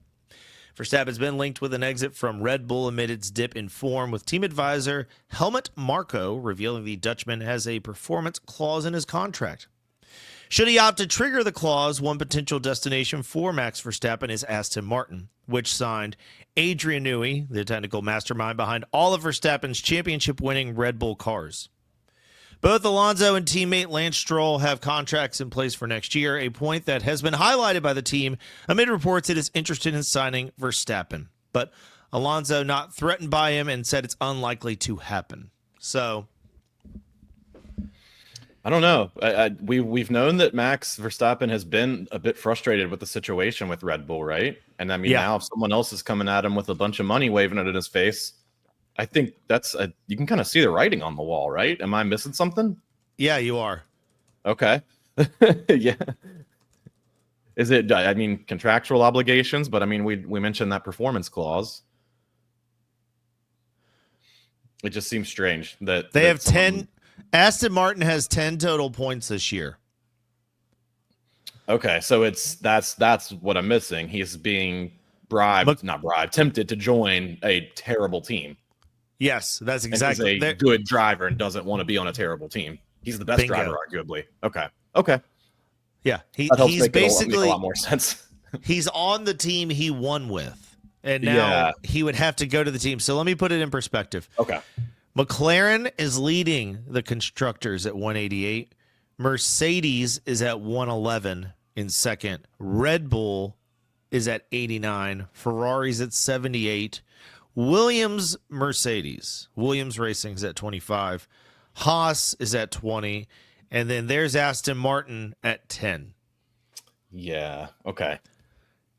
Verstappen's been linked with an exit from Red Bull amid its dip in form, with team advisor Helmut Marko revealing the Dutchman has a performance clause in his contract. Should he opt to trigger the clause, one potential destination for Max Verstappen is Aston Martin, which signed Adrian Newey, the technical mastermind behind all of Verstappen's championship-winning Red Bull cars. Both Alonso and teammate Lance Stroll have contracts in place for next year, a point that has been highlighted by the team amid reports it is interested in signing Verstappen. But Alonso not threatened by him and said it's unlikely to happen. So I don't know. We've known that Max Verstappen has been a bit frustrated with the situation with Red Bull, right? And I mean, now if someone else is coming at him with a bunch of money waving it in his face, I think you can kind of see the writing on the wall, right? Am I missing something? Yeah, you are. Okay. Yeah. Is it, contractual obligations, but we mentioned that performance clause. It just seems strange that they have 10. Aston Martin has 10 total points this year. Okay, so that's what I'm missing. He's being tempted to join a terrible team. Yes, that's exactly. He's a good driver and doesn't want to be on a terrible team. He's the best driver, arguably. Okay. Yeah, he's basically make a lot more sense. He's on the team he won with, and now he would have to go to the team. So let me put it in perspective. Okay. McLaren is leading the constructors at 188. Mercedes is at 111 in second. Red Bull is at 89. Ferrari's at 78. Williams Racing is at 25. Haas is at 20. And then there's Aston Martin at 10. Yeah. Okay.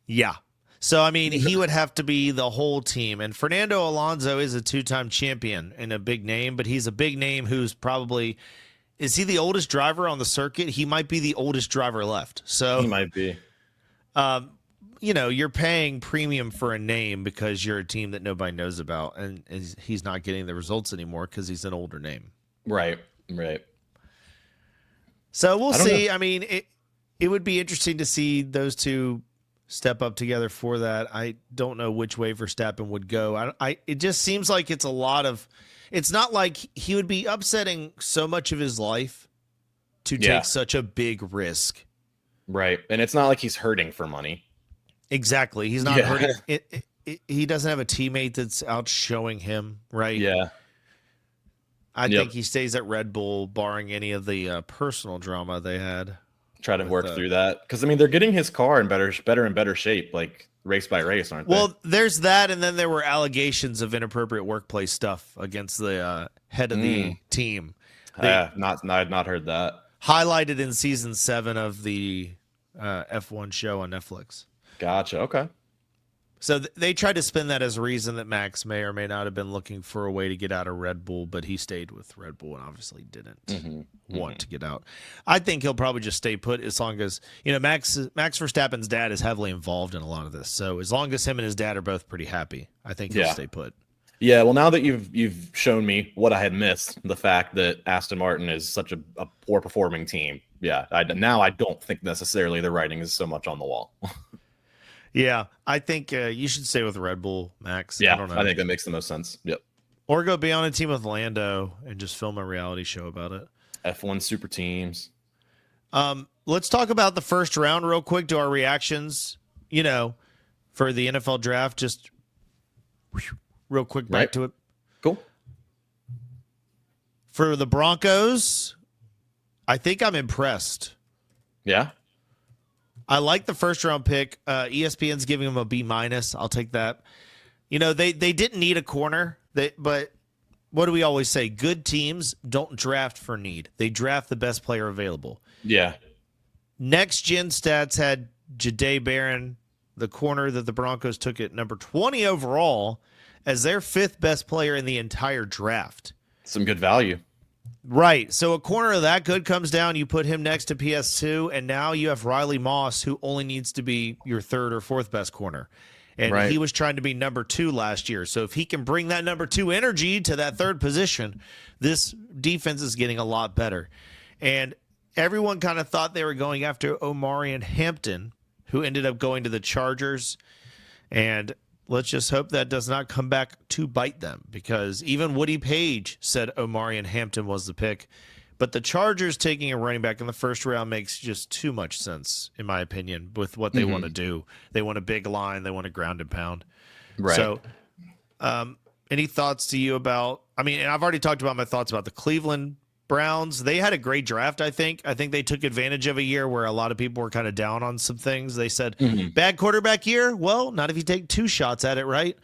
Yeah. So, I mean, he would have to be the whole team. And Fernando Alonso is a two-time champion and a big name, but he's a big name who's probably – is he the oldest driver on the circuit? He might be the oldest driver left. So He might be. You're paying premium for a name because you're a team that nobody knows about, and he's not getting the results anymore because he's an older name. Right. So we'll see. I mean, it would be interesting to see those two step up together for that. I don't know which way Verstappen would go. It just seems like it's a lot of. It's not like he would be upsetting so much of his life to take such a big risk. Right, and it's not like he's hurting for money. Exactly, he's not hurting. He doesn't have a teammate that's out showing him. Right. Yeah. I think he stays at Red Bull, barring any of the personal drama they had. Try to work through that because I mean they're getting his car in better and better shape, like race by race, aren't they? Well, there's that, and then there were allegations of inappropriate workplace stuff against the head of the team. I had not heard that. Highlighted in season 7 of the F1 show on Netflix. Gotcha. Okay. So they tried to spin that as a reason that Max may or may not have been looking for a way to get out of Red Bull, but he stayed with Red Bull and obviously didn't want to get out. I think he'll probably just stay put as long as, Max Verstappen's dad is heavily involved in a lot of this. So as long as him and his dad are both pretty happy, I think he'll stay put. Yeah, well, now that you've shown me what I had missed, the fact that Aston Martin is such a poor performing team, I don't think necessarily the writing is so much on the wall. Yeah, I think you should stay with Red Bull, Max. Yeah, I don't know. I think that makes the most sense. Yep. Or go be on a team with Lando and just film a reality show about it. F1 super teams. Let's talk about the first round real quick. Do our reactions, for the NFL draft. Just real quick back to it. Cool. For the Broncos, I think I'm impressed. Yeah. I like the first round pick. ESPN's giving him a B-. I'll take that. They didn't need a corner, but what do we always say? Good teams don't draft for need. They draft the best player available. Yeah. Next Gen Stats had Jahdae Barron, the corner that the Broncos took at number 20 overall, as their 5th best player in the entire draft. Some good value. Right. So a corner of that good comes down. You put him next to PS2, and now you have Riley Moss, who only needs to be your 3rd or 4th best corner. And he was trying to be number 2 last year. So if he can bring that number 2 energy to that 3rd position, this defense is getting a lot better. And everyone kind of thought they were going after Omarion Hampton, who ended up going to the Chargers. And let's just hope that does not come back to bite them, because even Woody Page said Omarion Hampton was the pick. But the Chargers taking a running back in the first round makes just too much sense, in my opinion, with what they want to do. They want a big line. They want a ground and pound. Right. So any thoughts to you about – and I've already talked about my thoughts about the Cleveland Browns. They had a great draft, I think. I think they took advantage of a year where a lot of people were kind of down on some things. They said, bad quarterback year? Well, not if you take 2 shots at it, right?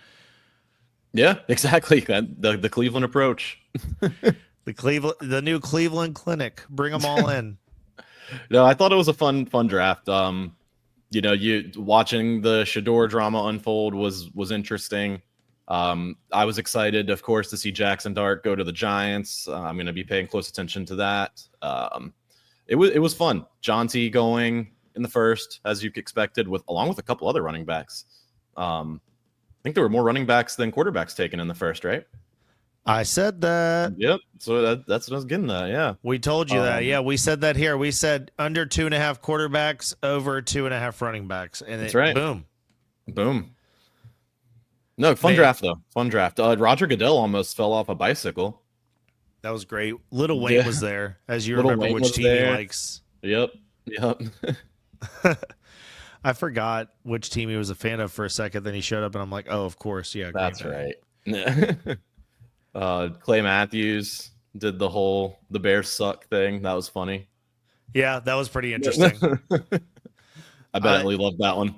Yeah, exactly. The Cleveland approach. The new Cleveland Clinic. Bring them all in. No, I thought it was a fun draft. You watching the Shedeur drama unfold was interesting. I was excited, of course, to see Jackson Dart go to the Giants. I'm going to be paying close attention to that. It was fun. John T going in the first, as you expected, along with a couple other running backs. I think there were more running backs than quarterbacks taken in the first, right? I said that. Yep. So that's what I was getting at. Yeah. We told you that. Yeah, we said that here. We said under 2.5 quarterbacks, over 2.5 running backs. And that's right. Boom. No, fun draft, though. Fun draft. Roger Goodell almost fell off a bicycle. That was great. Little Wayne was there, as you remember Wayne which team he likes. Yep. I forgot which team he was a fan of for a second. Then he showed up, and I'm like, oh, of course. Yeah, that's right. Clay Matthews did the Bears suck thing. That was funny. Yeah, that was pretty interesting. I bet Ellie loved that one.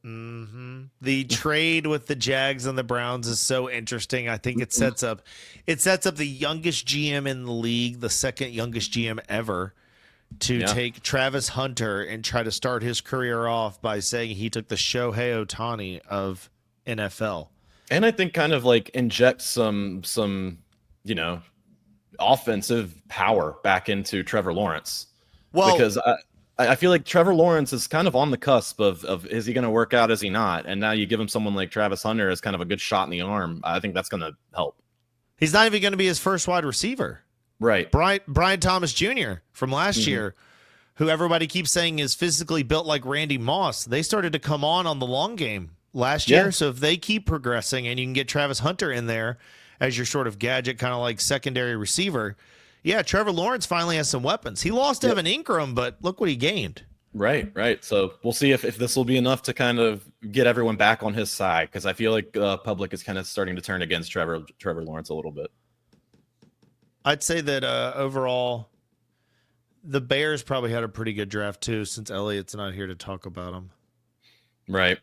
Mm-hmm. The trade with the Jags and the Browns is so interesting. I think it sets up the youngest GM in the league, the second youngest GM ever, to take Travis Hunter and try to start his career off by saying he took the Shohei Ohtani of NFL. And I think kind of like inject some offensive power back into Trevor Lawrence. Well, because I feel like Trevor Lawrence is kind of on the cusp of is he going to work out, is he not? And now you give him someone like Travis Hunter as kind of a good shot in the arm. I think that's going to help. He's not even going to be his first wide receiver. Right. Brian Thomas Jr. from last year, who everybody keeps saying is physically built like Randy Moss. They started to come on the long game last year. So if they keep progressing and you can get Travis Hunter in there as your sort of gadget, kind of like secondary receiver, Trevor Lawrence finally has some weapons. He lost Evan Ingram, but look what he gained. Right. So we'll see if this will be enough to kind of get everyone back on his side, because I feel like public is kind of starting to turn against Trevor Lawrence a little bit. I'd say that overall, the Bears probably had a pretty good draft too, since Elliott's not here to talk about them. Right.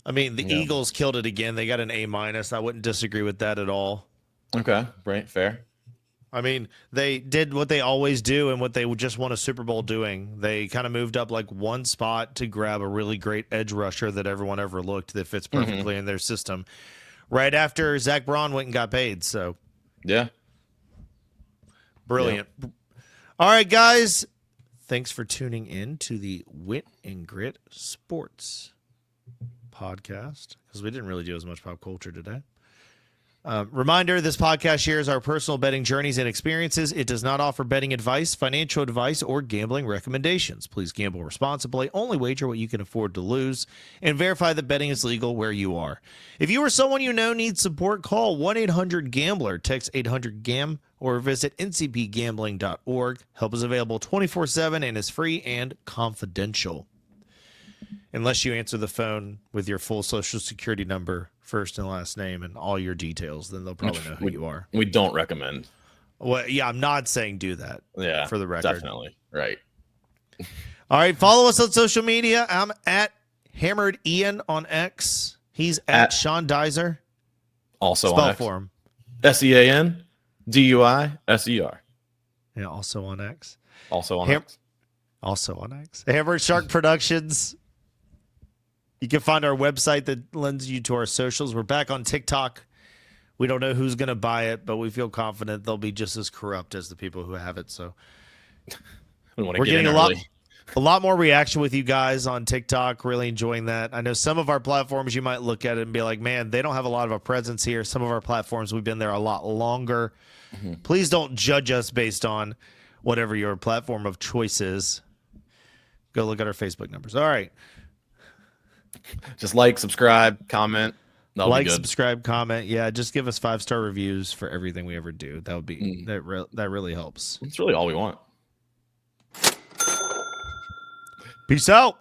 I mean, the Eagles killed it again. They got an A-. I wouldn't disagree with that at all. Okay. Right. Fair. I mean, they did what they always do and what they just won a Super Bowl doing. They kind of moved up like one spot to grab a really great edge rusher that everyone overlooked that fits perfectly in their system. Right after Zach Braun went and got paid. So, brilliant. Yeah. All right, guys. Thanks for tuning in to the Wit and Grit Sports podcast, because we didn't really do as much pop culture today. Reminder, this podcast shares our personal betting journeys and experiences. It does not offer betting advice, financial advice, or gambling recommendations. Please gamble responsibly. Only wager what you can afford to lose, and verify that betting is legal where you are. If you or someone you know needs support, call 1-800-GAMBLER, text 800-GAM, or visit ncpgambling.org. Help is available 24/7 and is free and confidential. Unless you answer the phone with your full social security number, first and last name, and all your details, then they'll probably know who you are. We don't recommend. Well, I'm not saying do that. Yeah, for the record. Definitely. Right. All right, follow us on social media. I'm at Hammered Ian on X. He's at Sean Dizer. Also Spell on X. For him. SEANDUISER. Yeah, also on X. Also on X. Also on X. Hammered Shark Productions. You can find our website that lends you to our socials. We're back on TikTok. We don't know who's going to buy it, but we feel confident they'll be just as corrupt as the people who have it. So we're getting a lot more reaction with you guys on TikTok. Really enjoying that. I know some of our platforms you might look at it and be like, man, they don't have a lot of a presence here. Some of our platforms, we've been there a lot longer. Please don't judge us based on whatever your platform of choice is. Go look at our Facebook numbers. All right. Just like, subscribe, comment. That'll be good. Subscribe, comment. Yeah, just give us 5-star reviews for everything we ever do. That would be that really helps. It's really all we want. Peace out.